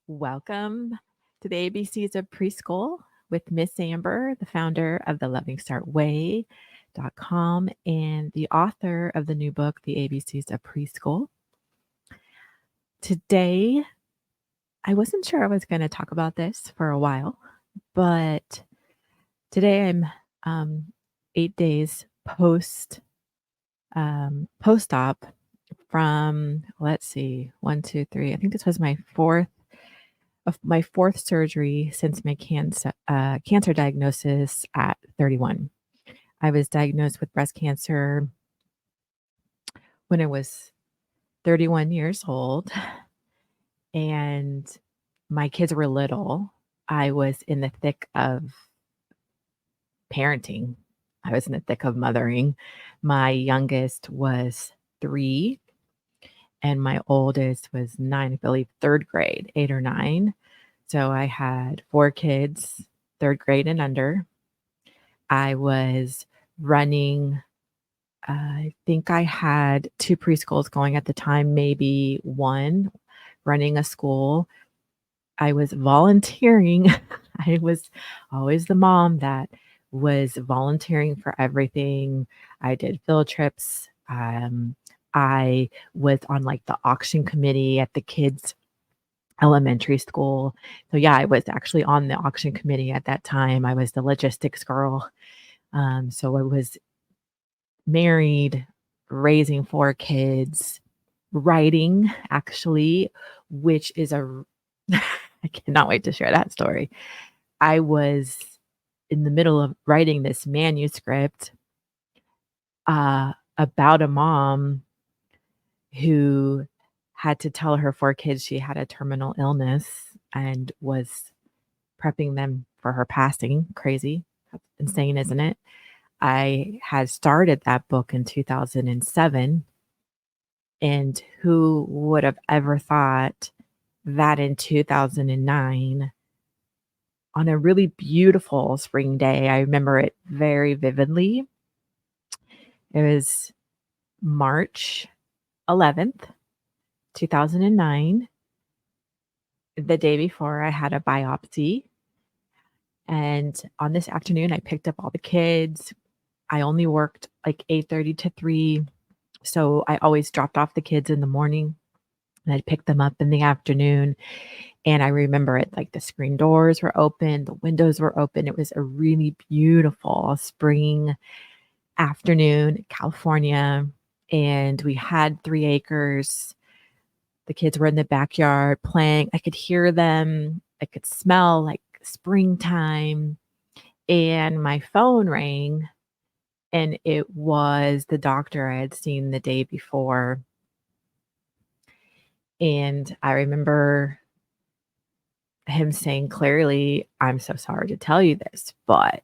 Welcome to the ABCs of Preschool with Miss Amber, the founder of the lovingstartway.com and the author of the new book, The ABCs of Preschool. Today, I wasn't sure I was going to talk about this for a while, but today I'm 8 days post-op from, let's see, 1, 2, 3. I think this was my fourth surgery since my cancer diagnosis at 31. I was diagnosed with breast cancer when I was 31 years old, and my kids were little. I was in the thick of parenting. I was in the thick of mothering. My youngest was 3, and my oldest was 9, I believe, 3rd grade, 8 or 9. So I had 4 kids, 3rd grade and under. I was running, I think I had 2 preschools going at the time, maybe 1, running a school. I was volunteering. I was always the mom that was volunteering for everything. I did field trips. I was on like the auction committee at the kids' elementary school. So yeah, I was actually on the auction committee at that time. I was the logistics girl. So I was married, raising 4 kids, writing actually, which is I cannot wait to share that story. I was in the middle of writing this manuscript about a mom who had to tell her 4 kids she had a terminal illness and was prepping them for her passing. Crazy. That's insane, isn't it? I had started that book in 2007, and who would have ever thought that in 2009, on a really beautiful spring day, I remember it very vividly. It was March 11th, 2009. The day before, I had a biopsy. And on this afternoon, I picked up all the kids. I only worked like 8:30 to 3. So I always dropped off the kids in the morning and I'd pick them up in the afternoon. And I remember it like the screen doors were open, the windows were open. It was a really beautiful spring afternoon in California. And we had 3 acres. The kids were in the backyard playing. I could hear them. I could smell like springtime. And my phone rang, and it was the doctor I had seen the day before. And I remember him saying clearly, "I'm so sorry to tell you this, but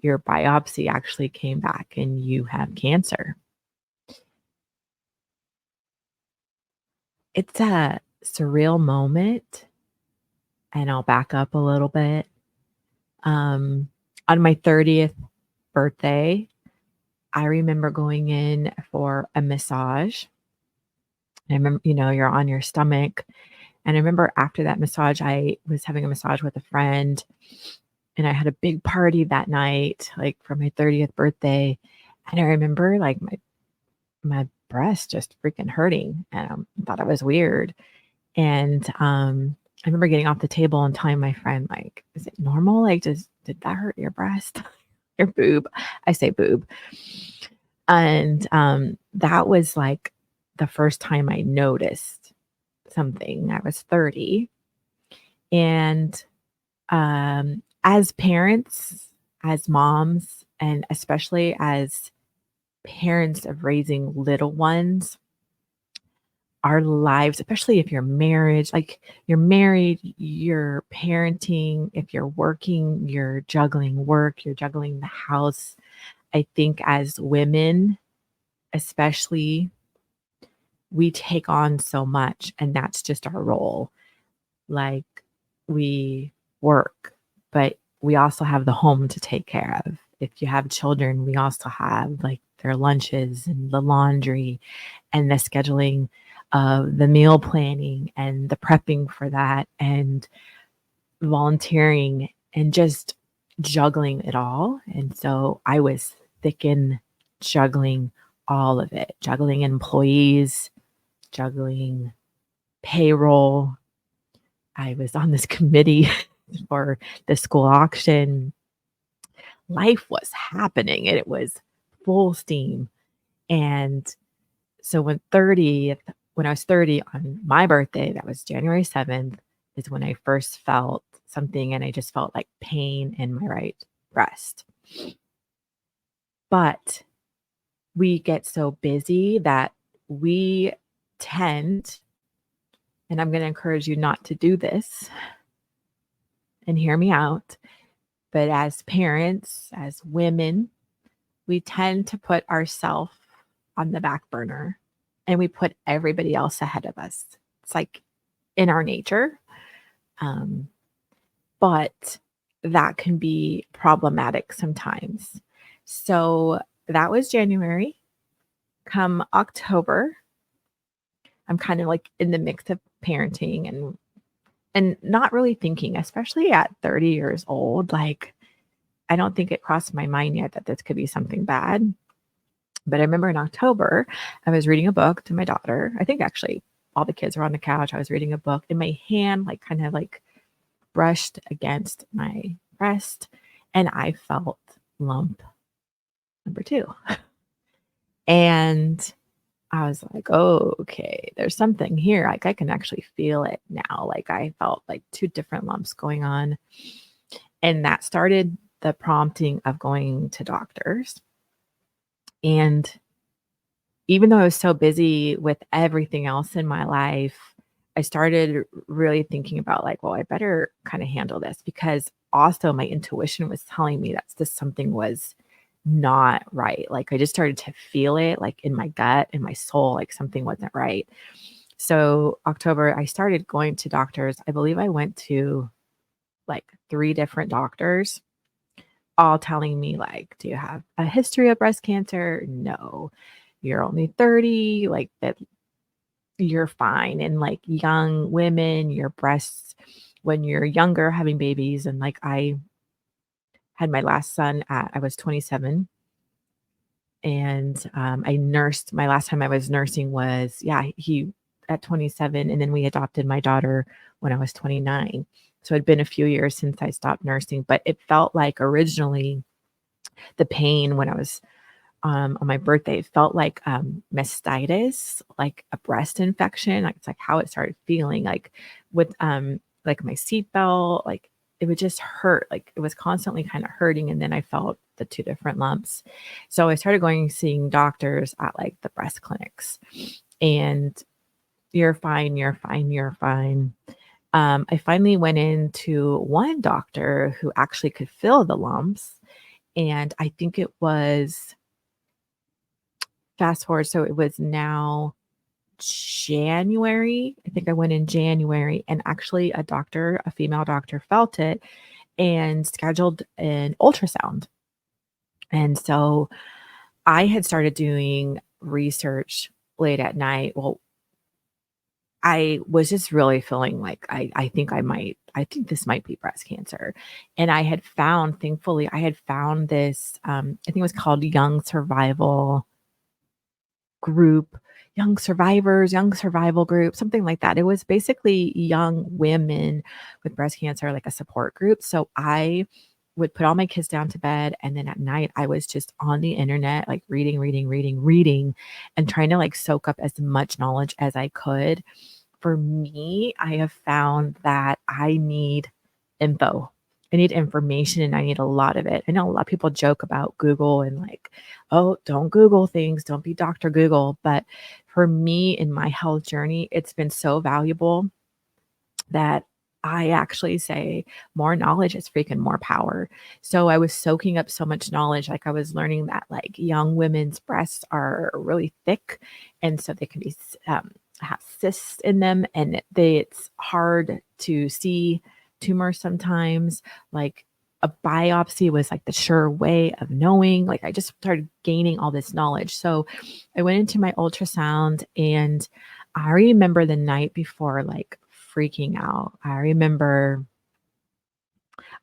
your biopsy actually came back and you have cancer." It's a surreal moment, and I'll back up a little bit. On my 30th birthday, I remember going in for a massage. I remember, you're on your stomach. And I remember after that massage, I was having a massage with a friend, and I had a big party that night, like for my 30th birthday. And I remember like my breast just freaking hurting, and I thought it was weird. And I remember getting off the table and telling my friend, like, "Is it normal? Like, did that hurt your breast?" Your boob. I say boob. And that was like the first time I noticed something. I was 30. And as parents, as moms, and especially as parents of raising little ones, our lives, especially if you're married, like you're married, you're parenting, if you're working, you're juggling work, you're juggling the house. I think as women, especially, we take on so much, and that's just our role. Like, we work, but we also have the home to take care of. If you have children, we also have like their lunches and the laundry and the scheduling of the meal planning and the prepping for that and volunteering and just juggling it all. And so I was thick in juggling all of it, juggling employees, juggling payroll. I was on this committee for the school auction. Life was happening and it was full steam. And so when I was 30 on my birthday, that was January 7th, is when I first felt something and I just felt like pain in my right breast. But we get so busy that we tend, and I'm going to encourage you not to do this and hear me out, but as parents, as women, we tend to put ourselves on the back burner and we put everybody else ahead of us. It's like in our nature. But that can be problematic sometimes. So that was January. Come October, I'm kind of like in the mix of parenting and not really thinking, especially at 30 years old, like I don't think it crossed my mind yet that this could be something bad. But I remember in October, I was reading a book to my daughter. I think actually all the kids were on the couch. I was reading a book and my hand like kind of like brushed against my breast and I felt lump number 2. And I was like, oh, okay, there's something here. Like I can actually feel it now. Like I felt like 2 different lumps going on. And that started the prompting of going to doctors. And even though I was so busy with everything else in my life, I started really thinking about like, well, I better kind of handle this because also my intuition was telling me that this something was not right. Like I just started to feel it like in my gut, in my soul, like something wasn't right. So October, I started going to doctors. I believe I went to like 3 different doctors, all telling me like, do you have a history of breast cancer? No. You're only 30, like that you're fine. And like young women, your breasts, when you're younger, having babies. And like I had my last son I was 27 and I nursed, my last time I was nursing was, he at 27. And then we adopted my daughter when I was 29. So it'd been a few years since I stopped nursing, but it felt like originally the pain when I was on my birthday, it felt like mastitis, like a breast infection. Like it's like how it started feeling like with like my seatbelt, like it would just hurt. Like it was constantly kind of hurting. And then I felt the 2 different lumps. So I started seeing doctors at like the breast clinics and you're fine, you're fine, you're fine. I finally went into one doctor who actually could feel the lumps. And I think it was fast forward. So it was now January. I think I went in January and actually a female doctor felt it and scheduled an ultrasound. And so I had started doing research late at night. Well, I was just really feeling like I think this might be breast cancer. And I had found, thankfully, I had found this, I think it was called Young Survival Group, Young Survival Group, something like that. It was basically young women with breast cancer, like a support group. So I would put all my kids down to bed. And then at night, I was just on the internet, like reading, and trying to like soak up as much knowledge as I could. For me, I have found that I need info. I need information and I need a lot of it. I know a lot of people joke about Google and like, oh, don't Google things, don't be Dr. Google. But for me in my health journey, it's been so valuable that I actually say more knowledge is freaking more power. So I was soaking up so much knowledge. Like I was learning that like young women's breasts are really thick. And so they can be, have cysts in them and it's hard to see tumors sometimes. Like a biopsy was like the sure way of knowing. Like I just started gaining all this knowledge. So I went into my ultrasound and I remember the night before, like, freaking out. I remember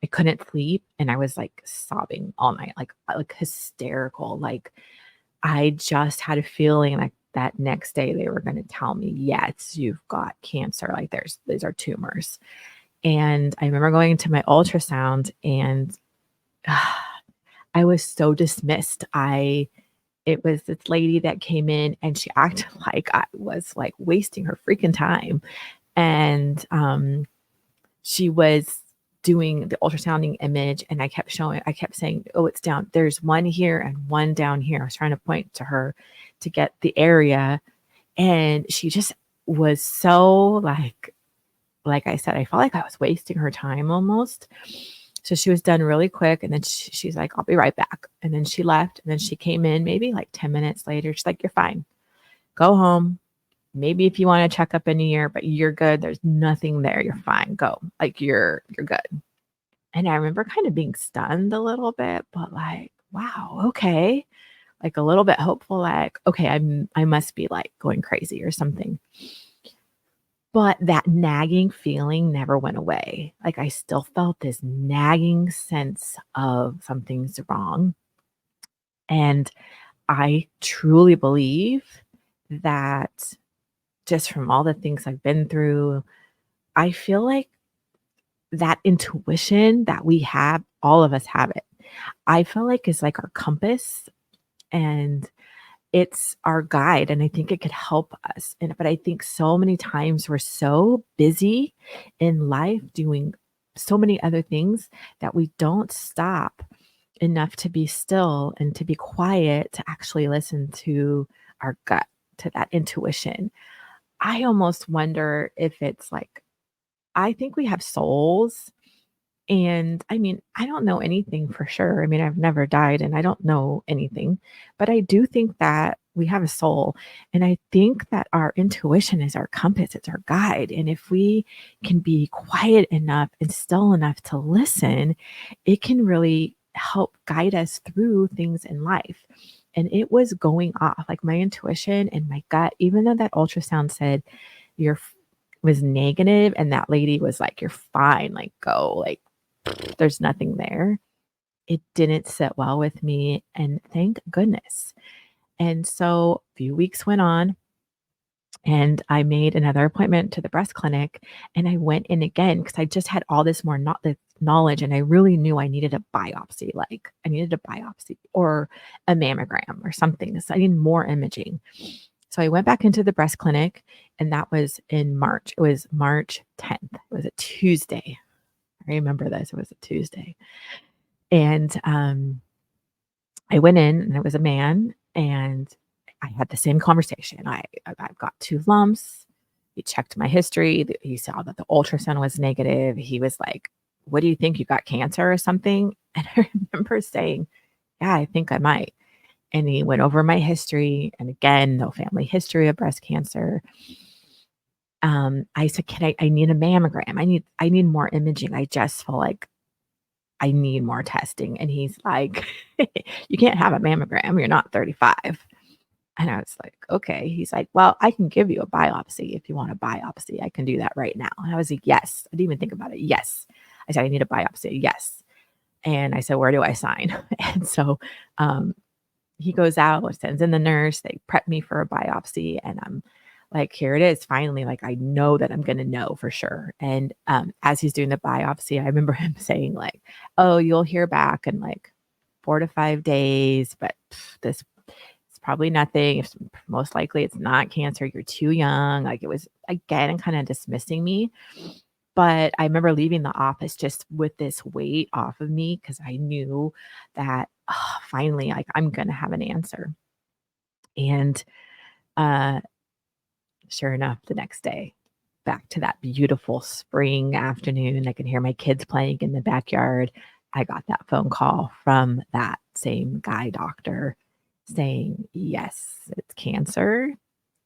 I couldn't sleep and I was, like, sobbing all night, like hysterical, like, I just had a feeling like that next day they were gonna tell me, "Yes, you've got cancer, like, these are tumors." And I remember going to my ultrasound and I was so dismissed. I It was this lady that came in and she acted like I was, like, wasting her freaking time, and, she was doing the ultrasounding image, and I kept saying, "Oh, it's down. There's one here and one down here." I was trying to point to her to get the area, and she just was so, like I said, I felt like I was wasting her time almost. So she was done really quick, and then she's like, "I'll be right back." And then she left, and then she came in maybe like 10 minutes later. She's like, "You're fine. Go home. Maybe if you wanna check up in a year, but you're good. There's nothing there. You're fine. Go. Like, you're good." And I remember kind of being stunned a little bit, but like, "Wow, okay." Like, a little bit hopeful, like, "Okay, I must be, like, going crazy or something." But that nagging feeling never went away. Like, I still felt this nagging sense of something's wrong, and I truly believe that just from all the things I've been through, I feel like that intuition that we have, all of us have it. I feel like it's like our compass and it's our guide, and I think it could help us. But I think so many times we're so busy in life doing so many other things that we don't stop enough to be still and to be quiet to actually listen to our gut, to that intuition. I almost wonder if it's like, I think we have souls. And I mean, I don't know anything for sure. I mean, I've never died and I don't know anything, but I do think that we have a soul. And I think that our intuition is our compass, it's our guide. And if we can be quiet enough and still enough to listen, it can really help guide us through things in life. And it was going off like my intuition and my gut, even though that ultrasound said you're was negative and that lady was like, "You're fine, like, go, like, there's nothing there." It didn't sit well with me, and thank goodness. And so a few weeks went on, and I made another appointment to the breast clinic, and I went in again because I just had all this more the knowledge, and I really knew I needed a biopsy, like, I needed a biopsy or a mammogram or something, so I needed more imaging. So I went back into the breast clinic, and that was in March. It was March 10th. It was a Tuesday. I remember this. It was a Tuesday. And, I went in and it was a man and I had the same conversation. I've got 2 lumps. He checked my history. He saw that the ultrasound was negative. He was like, "What do you think? You got cancer or something?" And I remember saying, "Yeah, I think I might." And he went over my history and again, no family history of breast cancer. I said, "Can I need a mammogram. I need more imaging. I just feel like I need more testing." And he's like, "You can't have a mammogram. You're not 35." And I was like, "Okay." He's like, "Well, I can give you a biopsy if you want a biopsy. I can do that right now." And I was like, "Yes." I didn't even think about it. "Yes." I said, "I need a biopsy." "Yes." And I said, "Where do I sign?" And so, he goes out, sends in the nurse, they prep me for a biopsy, and I'm like, "Here it is, finally." Like, I know that I'm gonna know for sure. And, as he's doing the biopsy, I remember him saying like, "Oh, you'll hear back in like 4 to 5 days, but this it's probably nothing. It's most likely it's not cancer. You're too young." Like, it was again kind of dismissing me. But I remember leaving the office just with this weight off of me because I knew that, finally, like, I'm gonna have an answer. And, uh, sure enough, the next day, back to that beautiful spring afternoon, I can hear my kids playing in the backyard. I got that phone call from that same guy doctor saying, "Yes, it's cancer,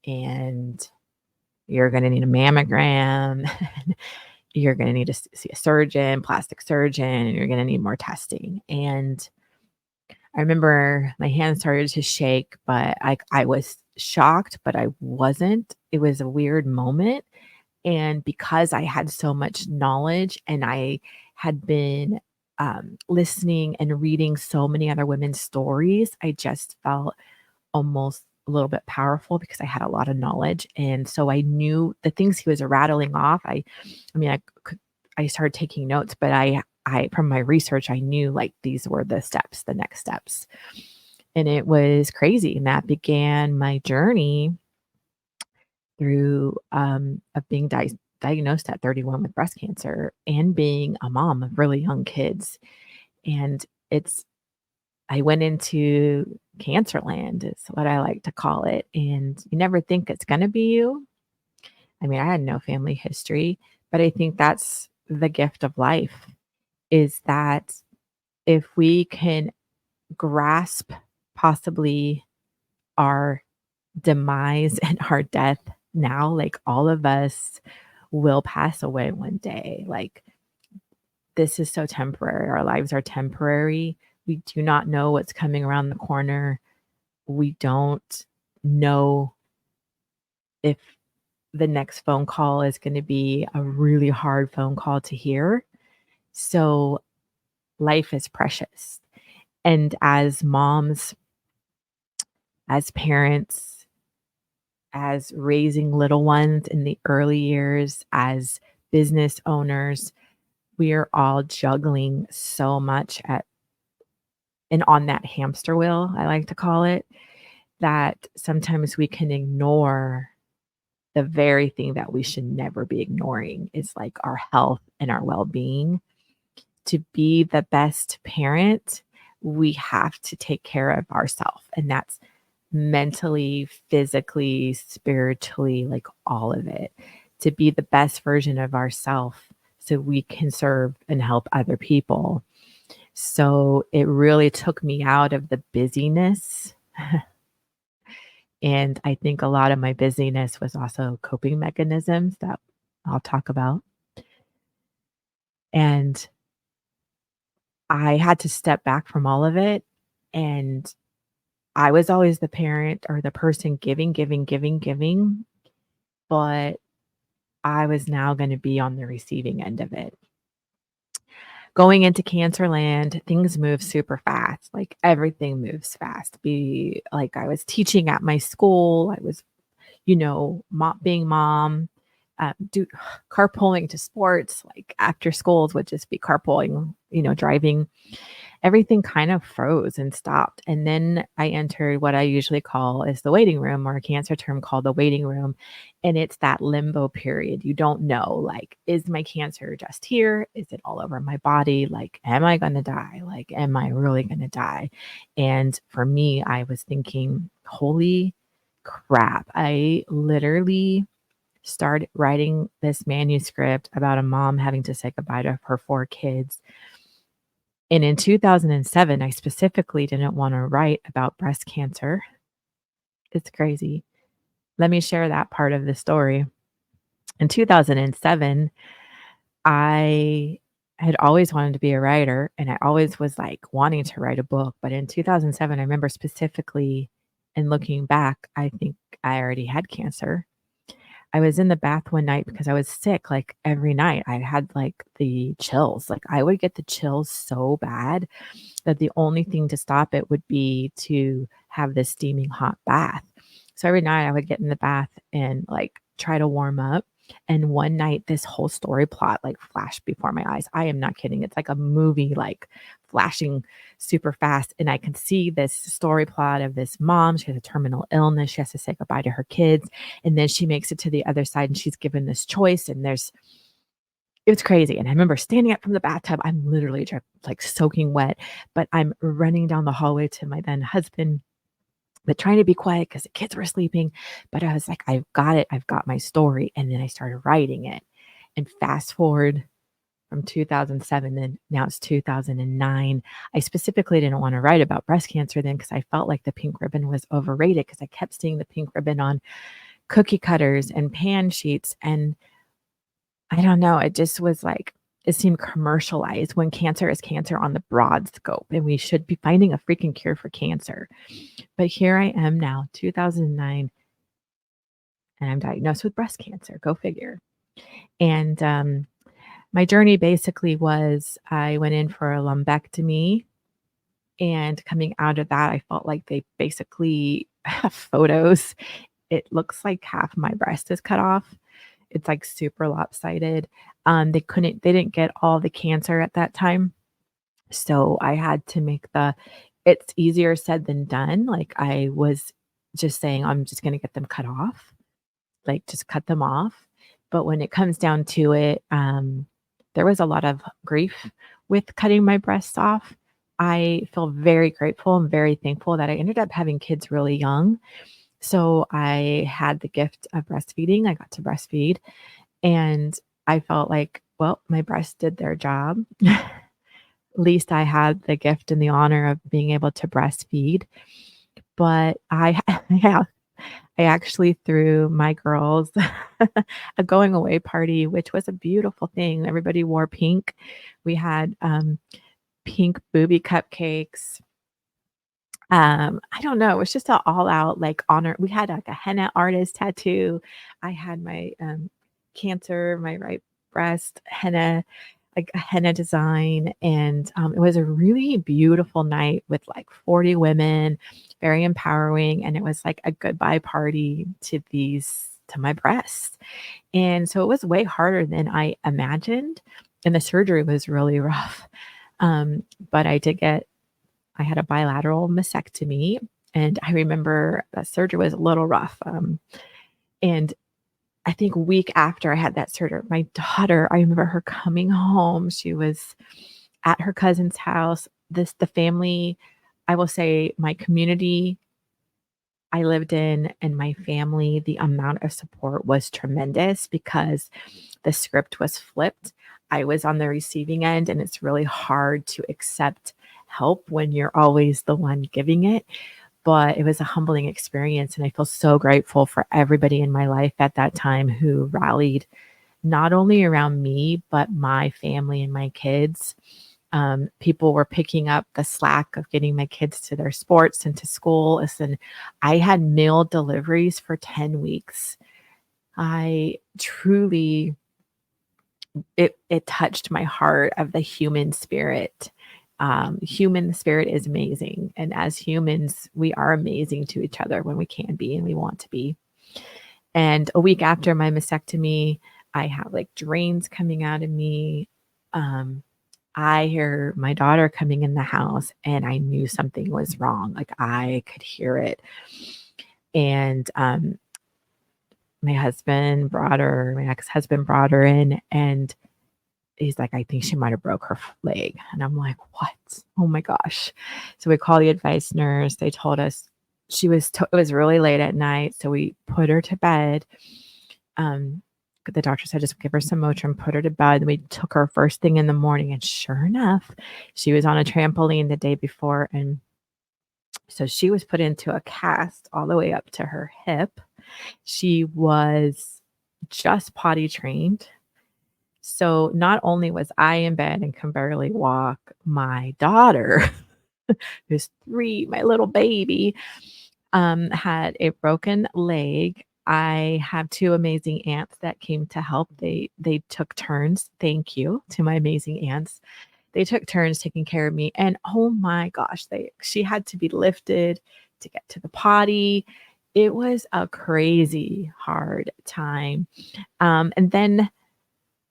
and you're gonna need a mammogram, you're gonna need to see a surgeon, plastic surgeon, and you're gonna need more testing." And I remember my hand started to shake, but I was shocked, but I wasn't. It was a weird moment. And because I had so much knowledge and I had been listening and reading so many other women's stories, I just felt almost a little bit powerful because I had a lot of knowledge. And so I knew the things he was rattling off. I mean, I started taking notes, but I, from my research, I knew like these were the steps, the next steps. And it was crazy. And that began my journey through of being diagnosed at 31 with breast cancer and being a mom of really young kids. And it's I went into cancer land is what I like to call it. And you never think it's going to be you. I mean, I had no family history, but I think that's the gift of life is that if we can grasp possibly our demise and our death now, like all of us will pass away one day. Like this is so temporary. Our lives are temporary. We do not know what's coming around the corner. We don't know if the next phone call is going to be a really hard phone call to hear. So life is precious. And as moms, as parents, as raising little ones in the early years, as business owners, we are all juggling so much and on that hamster wheel, I like to call it, that sometimes we can ignore the very thing that we should never be ignoring is like our health and our well-being. To be the best parent, we have to take care of ourselves. And that's mentally, physically, spiritually, like all of it. To be the best version of ourselves so we can serve and help other people. So it really took me out of the busyness. And I think a lot of my busyness was also coping mechanisms that I'll talk about. And I had to step back from all of it. And I was always the parent or the person giving, giving, giving, giving. But I was now going to be on the receiving end of it. Going into cancer land, things move super fast. Like everything moves fast. Be like I was teaching at my school. I was, being mom, do carpooling to sports. Like after schools would just be carpooling, driving. Everything kind of froze and stopped. And then I entered what I usually call is the waiting room, or a cancer term called the waiting room. And it's that limbo period. You don't know, like, is my cancer just here? Is it all over my body? Like, am I going to die? Like, am I really going to die? And for me, I was thinking, holy crap. I literally started writing this manuscript about a mom having to say goodbye to her 4 kids. And in 2007, I specifically didn't want to write about breast cancer. It's crazy. Let me share that part of the story. In 2007, I had always wanted to be a writer and I always was like wanting to write a book. But in 2007, I remember specifically, and looking back, I think I already had cancer. I was in the bath one night because I was sick like every night. I had like the chills. Like I would get the chills so bad that the only thing to stop it would be to have this steaming hot bath. So every night I would get in the bath and like try to warm up. And one night this whole story plot like flashed before my eyes. I am not kidding. It's like a movie like flashing super fast. And I can see this story plot of this mom. She has a terminal illness. She has to say goodbye to her kids. And then she makes it to the other side and she's given this choice. And it's crazy. And I remember standing up from the bathtub. I'm literally like soaking wet, but I'm running down the hallway to my then husband, but trying to be quiet because the kids were sleeping. But I was like, I've got it. I've got my story. And then I started writing it. And fast forward from 2007, and now it's 2009. I specifically didn't want to write about breast cancer then because I felt like the pink ribbon was overrated because I kept seeing the pink ribbon on cookie cutters and pan sheets. And I don't know, it just was like, it seemed commercialized when cancer is cancer on the broad scope, and we should be finding a freaking cure for cancer. But here I am now, 2009, and I'm diagnosed with breast cancer. Go figure. And my journey basically was I went in for a lumpectomy, and coming out of that, I felt like they basically have photos. It looks like half my breast is cut off. It's like super lopsided. They didn't get all the cancer at that time. So I had to make it's easier said than done. Like I was just saying, I'm just going to get them cut off, like just cut them off. But when it comes down to it, there was a lot of grief with cutting my breasts off. I feel very grateful and very thankful that I ended up having kids really young. So I had the gift of breastfeeding. I got to breastfeed, and I felt like, well, my breasts did their job. At least I had the gift and the honor of being able to breastfeed. But yeah, I actually threw my girls a going away party, which was a beautiful thing. Everybody wore pink. We had pink booby cupcakes. I don't know. It was just an all out like honor. We had like a henna artist tattoo. I had my cancer, my right breast henna, like a henna design. And it was a really beautiful night with like 40 women, very empowering. And it was like a goodbye party to my breasts. And so it was way harder than I imagined. And the surgery was really rough. But I had a bilateral mastectomy, and I remember that surgery was a little rough. And I think a week after I had that surgery, my daughter, I remember her coming home. She was at her cousin's house. The family, I will say, my community I lived in and my family, the amount of support was tremendous because the script was flipped. I was on the receiving end, and it's really hard to accept help when you're always the one giving it. But it was a humbling experience, and I feel so grateful for everybody in my life at that time who rallied not only around me, but my family and my kids. People were picking up the slack of getting my kids to their sports and to school. Listen, I had meal deliveries for 10 weeks. I truly, it touched my heart of the human spirit. Human spirit is amazing. And as humans, we are amazing to each other when we can be and we want to be. And a week after my mastectomy, I have like drains coming out of me. I hear my daughter coming in the house, and I knew something was wrong. Like I could hear it. And my ex-husband brought her in, and he's like, I think she might have broke her leg. And I'm like, what? Oh my gosh. So we called the advice nurse. They told us it was really late at night. So we put her to bed. The doctor said, just give her some Motrin, put her to bed. And we took her first thing in the morning. And sure enough, she was on a trampoline the day before. And so she was put into a cast all the way up to her hip. She was just potty trained. So not only was I in bed and can barely walk, my daughter, who's 3, my little baby, had a broken leg. I have 2 amazing aunts that came to help. They took turns. Thank you to my amazing aunts. They took turns taking care of me. And oh my gosh, she had to be lifted to get to the potty. It was a crazy hard time. And then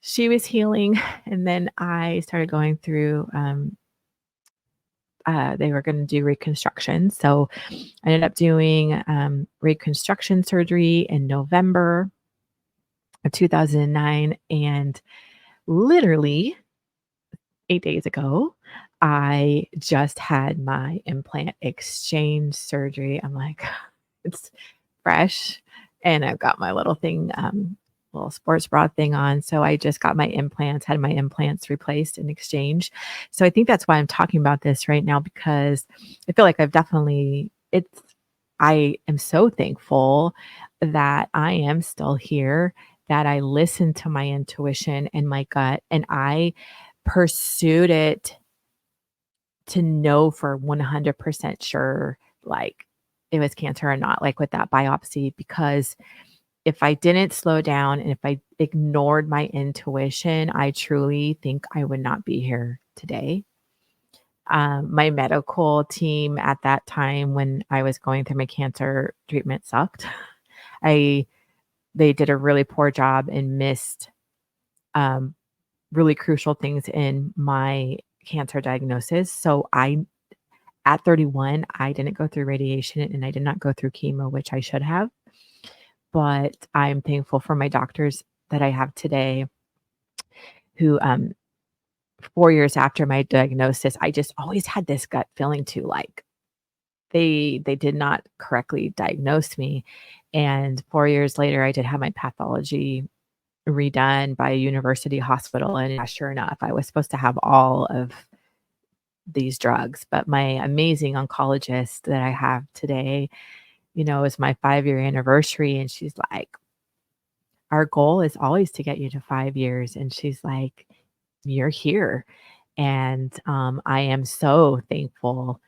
she was healing, and then I started going through, they were going to do reconstruction. So I ended up doing reconstruction surgery in November of 2009. And literally 8 days ago, I just had my implant exchange surgery. I'm like, it's fresh. And I've got my little thing, little sports bra thing on. So I just got had my implants replaced in exchange. So I think that's why I'm talking about this right now, because I feel like I am so thankful that I am still here. that I listened to my intuition and my gut, and I pursued it to know for 100% sure, like, it was cancer or not, like, with that biopsy, because if I didn't slow down and if I ignored my intuition, I truly think I would not be here today. My medical team at that time when I was going through my cancer treatment sucked. I They did a really poor job and missed, um, really crucial things in my cancer diagnosis. So at 31, I didn't go through radiation and I did not go through chemo, which I should have. But I'm thankful for my doctors that I have today who, 4 years after my diagnosis, I just always had this gut feeling too, like, they did not correctly diagnose me, and 4 years later, I did have my pathology redone by a university hospital, and yeah, sure enough, I was supposed to have all of these drugs, but my amazing oncologist that I have today, is my 5-year anniversary, and she's like, "Our goal is always to get you to 5 years," and she's like, "You're here." And, I am so thankful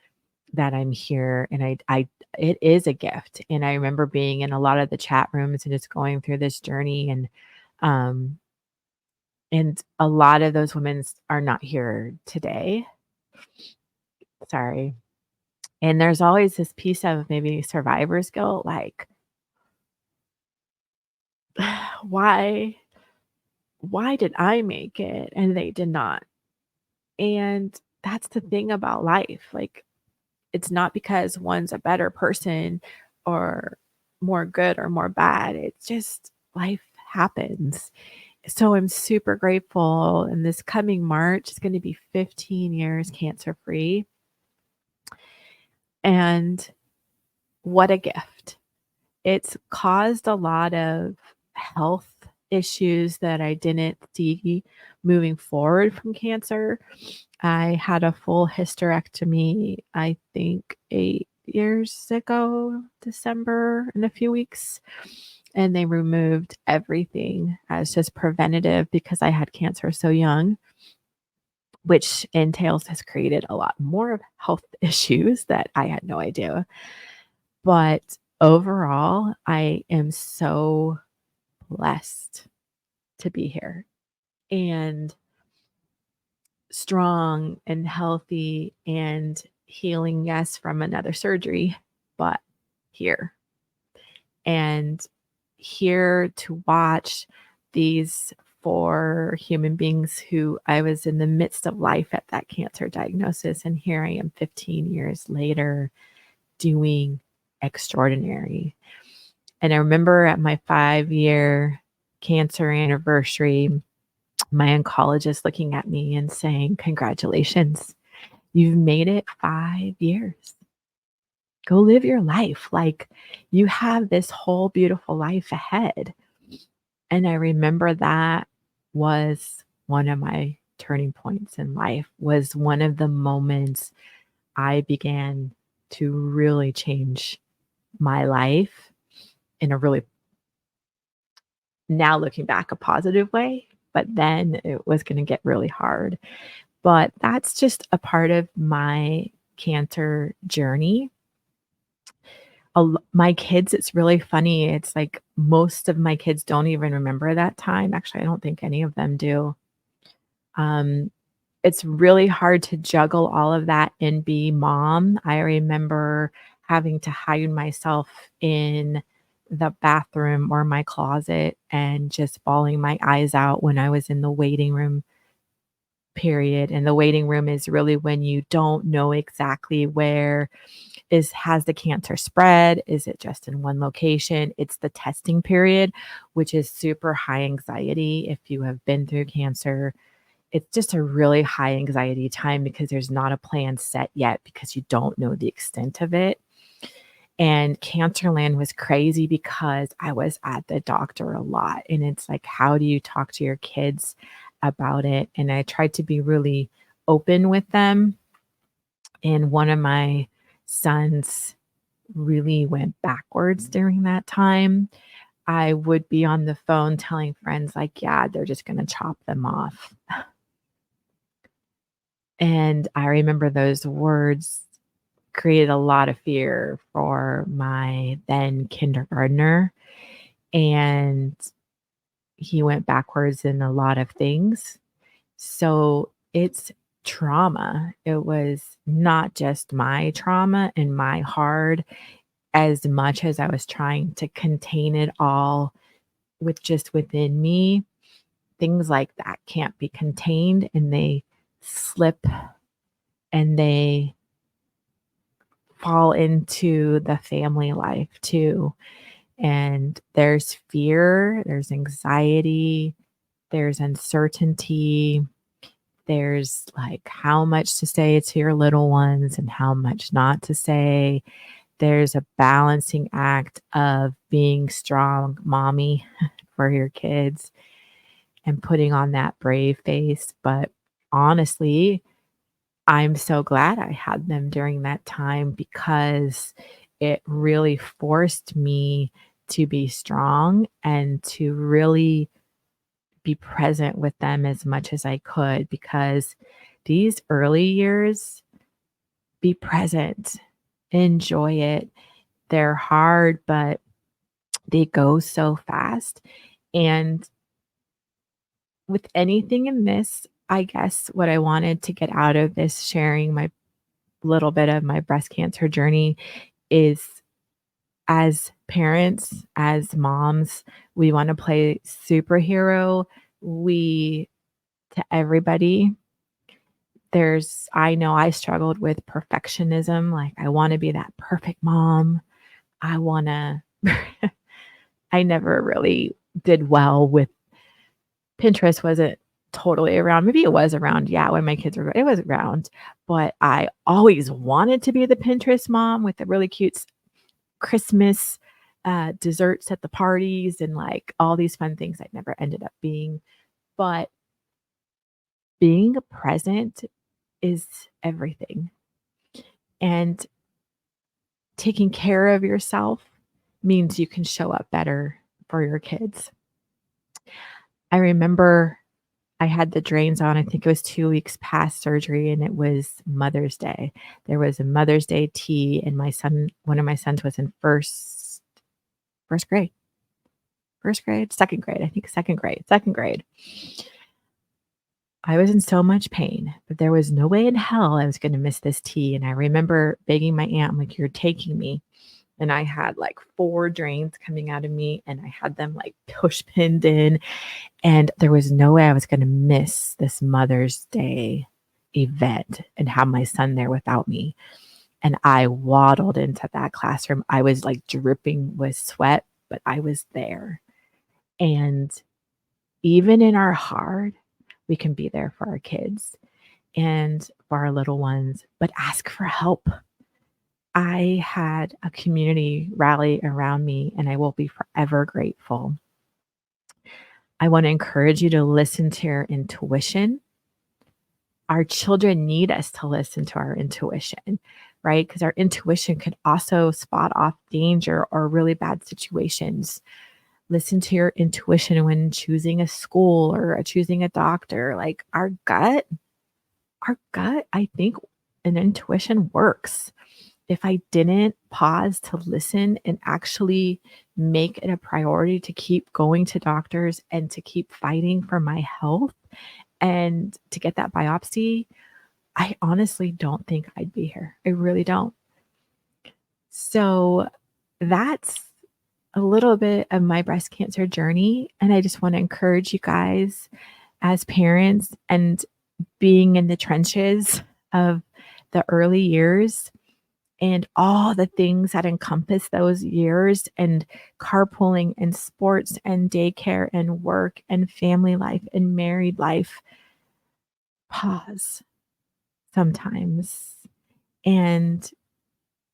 that I'm here, and I it is a gift, and I remember being in a lot of the chat rooms and just going through this journey, um, and a lot of those women are not here today. Sorry. And there's always this piece of maybe survivor's guilt, like, "Why why did I make it and they did not?" And that's the thing about life, like, it's not because one's a better person or more good or more bad, it's just life happens. So I'm super grateful, and this coming March is gonna be 15 years cancer-free, and what a gift. It's caused a lot of health issues that I didn't see moving forward from cancer. I had a full hysterectomy, I think 8 years ago, December, in a few weeks, and they removed everything as just preventative because I had cancer so young, which entails has created a lot more of health issues that I had no idea. But overall, I am so blessed to be here and strong and healthy and healing, yes, from another surgery, but here. And here to watch these 4 human beings who I was in the midst of life at that cancer diagnosis, and here I am 15 years later doing extraordinary. And I remember at my 5-year cancer anniversary, my oncologist looking at me and saying, "Congratulations, you've made it 5 years. Go live your life. Like, you have this whole beautiful life ahead." And I remember that was one of my turning points in life, was one of the moments I began to really change my life in a really, now looking back, a positive way, but then it was gonna get really hard. But that's just a part of my cancer journey. My kids, it's really funny, it's like most of my kids don't even remember that time. Actually, I don't think any of them do. Um, it's really hard to juggle all of that and be mom. I remember having to hide myself in the bathroom or my closet and just bawling my eyes out when I was in the waiting room period. And the waiting room is really when you don't know exactly where has the cancer spread? Is it just in one location? It's the testing period, which is super high anxiety. If you have been through cancer, it's just a really high anxiety time because there's not a plan set yet because you don't know the extent of it. And Cancerland was crazy because I was at the doctor a lot. And it's like, how do you talk to your kids about it? And I tried to be really open with them. And one of my sons really went backwards during that time. I would be on the phone telling friends like, "Yeah, they're just gonna chop them off." And I remember those words created a lot of fear for my then kindergartner, and he went backwards in a lot of things. So it's trauma. It was not just my trauma and my hard as much as I was trying to contain it all with just within me. Things like that can't be contained and they slip and they fall into the family life too. And there's fear, there's anxiety, there's uncertainty, there's like how much to say to your little ones and how much not to say. There's a balancing act of being strong mommy for your kids and putting on that brave face. But honestly, I'm so glad I had them during that time because it really forced me to be strong and to really be present with them as much as I could because these early years, be present, enjoy it. They're hard, but they go so fast. And with anything in this, I guess what I wanted to get out of this sharing my little bit of my breast cancer journey is as parents, as moms, we want to play superhero. We, to everybody, I know I struggled with perfectionism. Like, I want to be that perfect mom. I want to, I never really did well with Pinterest wasn't totally around. Maybe it was around, yeah, when my kids were it was around, but I always wanted to be the Pinterest mom with the really cute Christmas, desserts at the parties and, like, all these fun things I never ended up being, but being present is everything, and taking care of yourself means you can show up better for your kids. I remember I had the drains on, I think it was 2 weeks past surgery, and it was Mother's Day. There was a Mother's Day tea, and one of my sons was in first grade, second grade, I think second grade. I was in so much pain, but there was no way in hell I was gonna miss this tea, and I remember begging my aunt, I'm like, "You're taking me." And I had, like, 4 drains coming out of me, and I had them, like, push pinned in. And there was no way I was gonna miss this Mother's Day event and have my son there without me. And I waddled into that classroom. I was, like, dripping with sweat, but I was there. And even in our hard, we can be there for our kids and for our little ones, but ask for help. I had a community rally around me, and I will be forever grateful. I wanna encourage you to listen to your intuition. Our children need us to listen to our intuition, right? Because our intuition could also spot off danger or really bad situations. Listen to your intuition when choosing a school or choosing a doctor. Like our gut, I think an intuition works. If I didn't pause to listen and actually make it a priority to keep going to doctors and to keep fighting for my health and to get that biopsy, I honestly don't think I'd be here. I really don't. So that's a little bit of my breast cancer journey. And I just want to encourage you guys as parents and being in the trenches of the early years and all the things that encompass those years and carpooling and sports and daycare and work and family life and married life. Pause sometimes and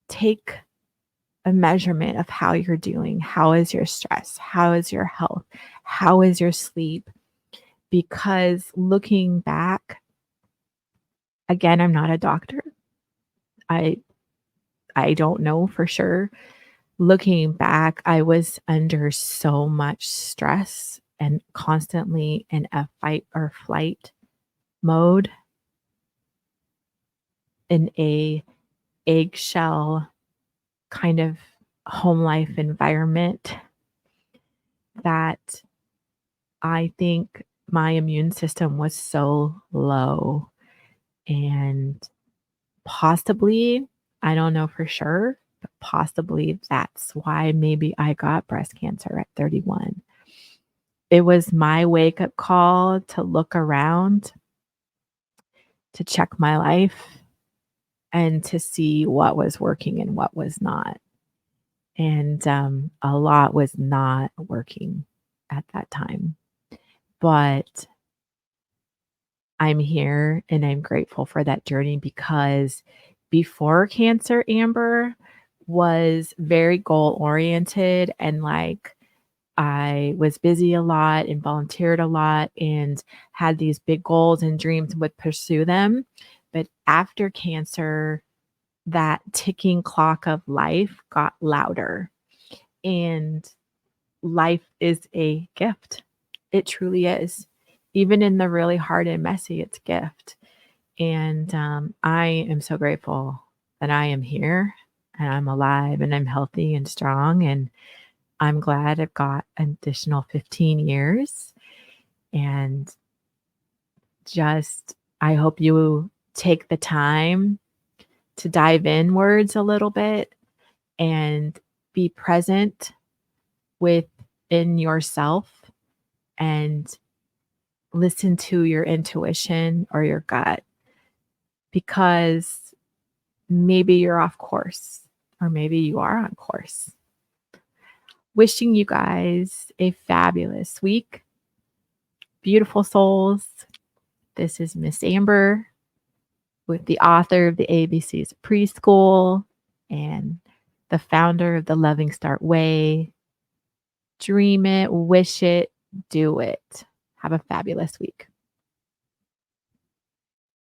take a measurement of how you're doing. How is your stress? How is your health? How is your sleep? Because looking back, again, I'm not a doctor. I I don't know for sure, Looking back, I was under so much stress and constantly in a fight or flight mode, in a eggshell kind of home life environment that I think my immune system was so low. And possibly, I don't know for sure, but possibly that's why maybe I got breast cancer at 31. It was my wake up call to look around, to check my life, and to see what was working and what was not. And a lot was not working at that time. But I'm here and I'm grateful for that journey because before cancer, Amber was very goal oriented and like I was busy a lot and volunteered a lot and had these big goals and dreams and would pursue them. But after cancer, that ticking clock of life got louder. And life is a gift. It truly is. Even in the really hard and messy, it's a gift. And I am so grateful that I am here and I'm alive and I'm healthy and strong. And I'm glad I've got an additional 15 years. And just, I hope you take the time to dive inwards a little bit and be present within yourself and listen to your intuition or your gut because maybe you're off course or maybe you are on course. Wishing you guys a fabulous week. Beautiful souls. This is Miss Amber with the author of the ABCs of Preschool and the founder of the Loving Start Way. Dream it, wish it, do it. Have a fabulous week.